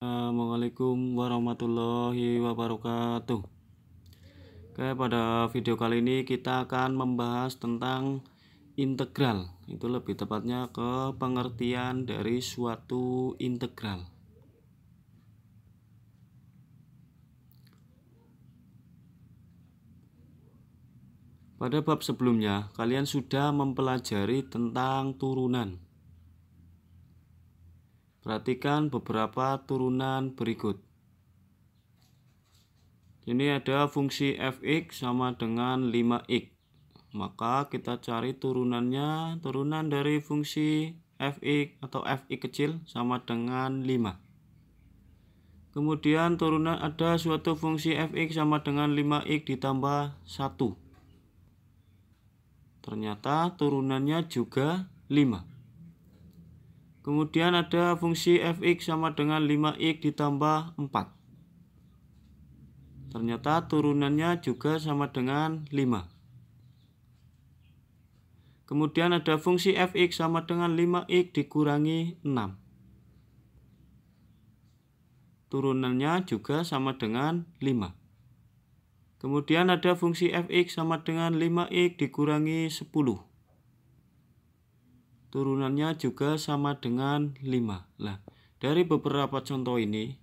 Assalamualaikum warahmatullahi wabarakatuh. Oke, pada video kali ini kita akan membahas tentang integral. Itu lebih tepatnya ke pengertian dari suatu integral. Pada bab sebelumnya, kalian sudah mempelajari tentang turunan. Perhatikan beberapa turunan berikut. Ini ada fungsi fx sama dengan 5x. Maka kita cari turunannya. Turunan dari fungsi fx atau fx kecil sama dengan 5. Kemudian turunan ada suatu fungsi fx sama dengan 5x ditambah 1. Ternyata turunannya juga 5. Kemudian ada fungsi fx sama dengan 5x ditambah 4. Ternyata turunannya juga sama dengan 5. Kemudian ada fungsi fx sama dengan 5x dikurangi 6. Turunannya juga sama dengan 5. Kemudian ada fungsi fx sama dengan 5x dikurangi 10. Turunannya juga sama dengan 5. Nah, dari beberapa contoh ini,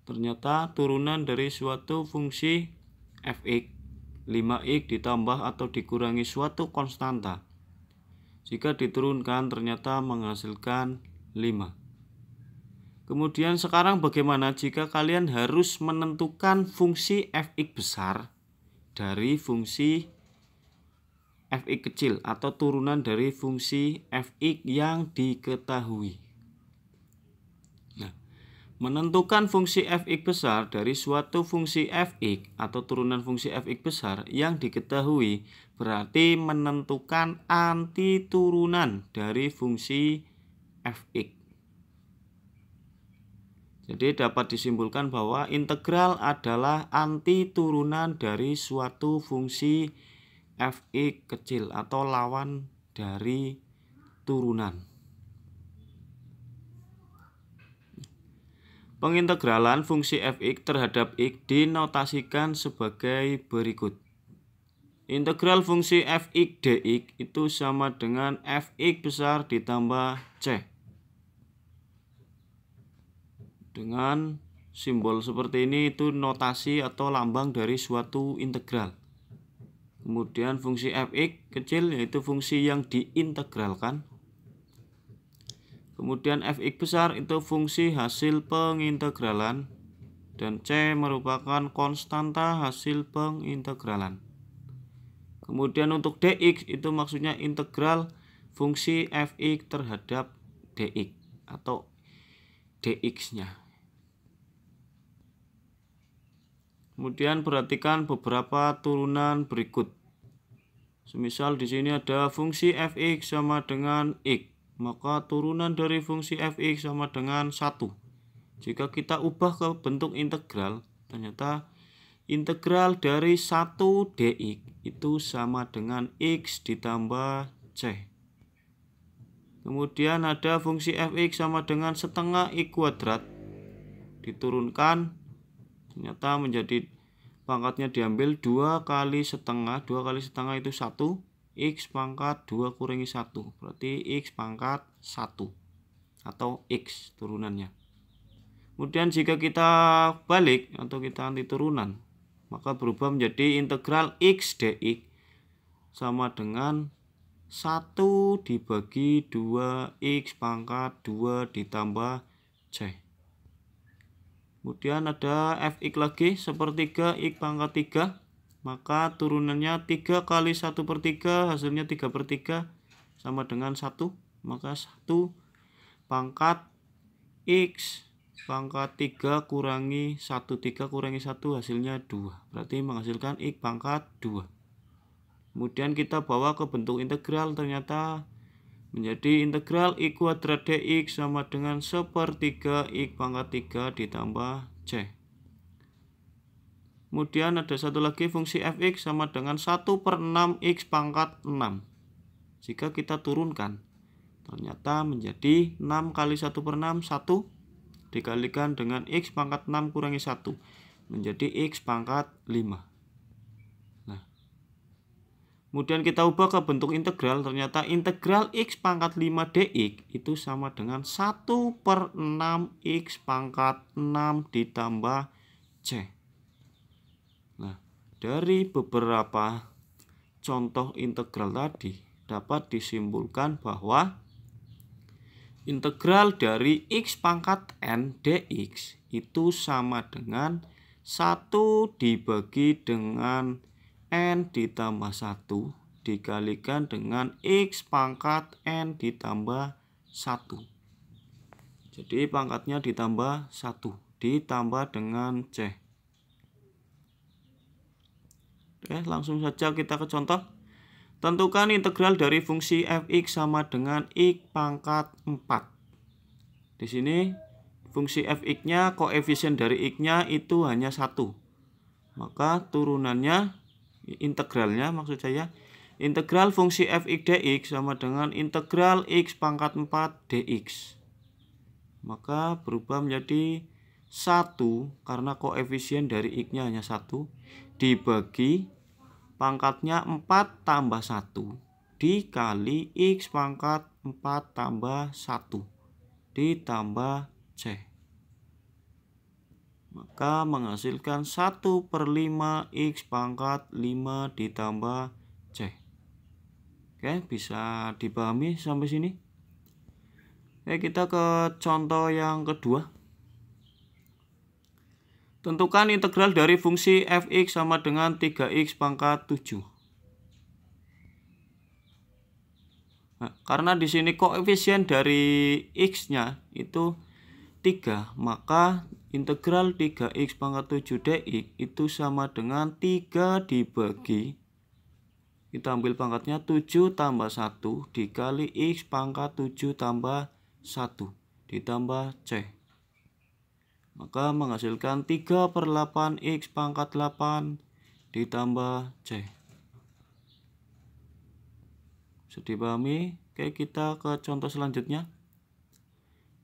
ternyata turunan dari suatu fungsi fx, 5x ditambah atau dikurangi suatu konstanta, jika diturunkan ternyata menghasilkan 5. Kemudian sekarang bagaimana jika kalian harus menentukan fungsi fx besar dari fungsi fx kecil atau turunan dari fungsi fx yang diketahui. Nah, menentukan fungsi fx besar dari suatu fungsi fx atau turunan fungsi fx besar yang diketahui berarti menentukan antiturunan dari fungsi fx. Jadi dapat disimpulkan bahwa integral adalah antiturunan dari suatu fungsi fx kecil atau lawan dari turunan. Pengintegralan fungsi fx terhadap x dinotasikan sebagai berikut. Integral fungsi fx dx itu sama dengan fx besar ditambah c. Dengan simbol seperti ini itu notasi atau lambang dari suatu integral. Kemudian fungsi fx kecil yaitu fungsi yang diintegralkan. Kemudian fx besar itu fungsi hasil pengintegralan. Dan c merupakan konstanta hasil pengintegralan. Kemudian untuk dx itu maksudnya integral fungsi fx terhadap dx atau dx-nya. Kemudian perhatikan beberapa turunan berikut. Semisal di sini ada fungsi fx sama dengan x, maka turunan dari fungsi fx sama dengan 1. Jika kita ubah ke bentuk integral, ternyata integral dari 1 dx itu sama dengan x ditambah c. Kemudian ada fungsi fx sama dengan setengah x kuadrat. Diturunkan, ternyata menjadi pangkatnya diambil 2 kali setengah. 2 kali setengah itu 1. X pangkat 2 kurangi 1. Berarti x pangkat 1. Atau x turunannya. Kemudian jika kita balik atau kita anti turunan, maka berubah menjadi integral x dx sama dengan 1 dibagi 2 x pangkat 2 ditambah c. Kemudian ada fx lagi sepertiga x pangkat 3. Maka turunannya 3 kali 1/3 hasilnya 3/3 sama dengan 1. Maka 1 pangkat x pangkat 3 kurangi 1. 3 kurangi 1 hasilnya 2. Berarti menghasilkan x pangkat 2. Kemudian kita bawa ke bentuk integral, ternyata menjadi integral x kuadrat dx sama dengan 1/3 x pangkat 3 ditambah c. Kemudian ada satu lagi fungsi fx sama dengan 1/6 x pangkat 6. Jika kita turunkan, ternyata menjadi 6 kali 1/6, 1. dikalikan dengan X pangkat 6 kurangi 1 menjadi X pangkat 5. Nah, kemudian kita ubah ke bentuk integral. Ternyata integral X pangkat 5 dx itu sama dengan 1/6 X pangkat 6 ditambah C. Nah, dari beberapa contoh integral tadi dapat disimpulkan bahwa integral dari X pangkat N dx itu sama dengan 1 dibagi dengan N ditambah 1 dikalikan dengan X pangkat N ditambah 1. Jadi pangkatnya ditambah 1 ditambah dengan C. Oke, langsung saja kita ke contoh. Tentukan integral dari fungsi fx sama dengan x pangkat 4. Di sini fungsi fx-nya, koefisien dari x-nya itu hanya 1. Maka turunannya, integralnya maksud saya, integral fungsi fx dx sama dengan integral x pangkat 4 dx. Maka berubah menjadi 1 karena koefisien dari x-nya hanya 1 dibagi pangkatnya 4 tambah 1 dikali X pangkat 4 tambah 1 ditambah C. Maka menghasilkan 1/5 X pangkat 5 ditambah C. Oke, bisa dipahami sampai sini? Oke, kita ke contoh yang kedua. Tentukan integral dari fungsi fx sama dengan 3x pangkat 7. Nah, karena di sini koefisien dari x-nya itu 3, maka integral 3x pangkat 7 dx itu sama dengan 3 dibagi, kita ambil pangkatnya 7 tambah 1 dikali x pangkat 7 tambah 1 ditambah C. Maka menghasilkan 3/8 X pangkat 8 ditambah C. Bisa dipahami? Oke, kita ke contoh selanjutnya.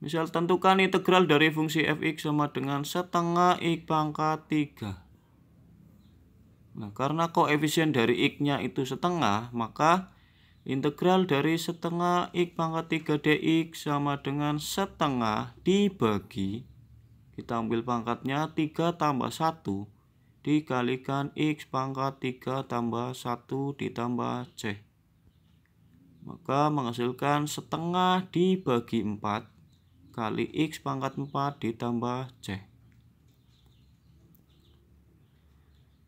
Misal tentukan integral dari fungsi fx sama dengan setengah X pangkat 3. Nah, karena koefisien dari x-nya itu setengah, maka integral dari setengah X pangkat 3 dx sama dengan setengah dibagi, kita ambil pangkatnya 3 tambah 1 dikalikan X pangkat 3 tambah 1 ditambah C. Maka menghasilkan setengah dibagi 4 kali X pangkat 4 ditambah C.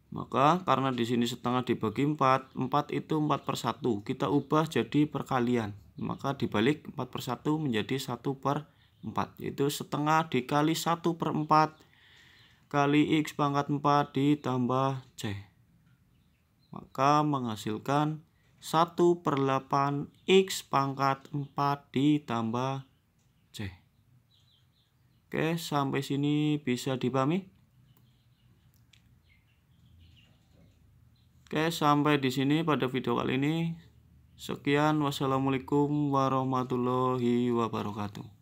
Maka karena di sini setengah dibagi 4, 4 itu 4/1. Kita ubah jadi perkalian. Maka dibalik 4/1 menjadi 1/4. Yaitu setengah dikali 1/4 kali X pangkat 4 ditambah C. Maka menghasilkan 1/8 X pangkat 4 ditambah C. Oke, sampai sini bisa dipahami? Oke, sampai di sini pada video kali ini. Sekian, wassalamualaikum warahmatullahi wabarakatuh.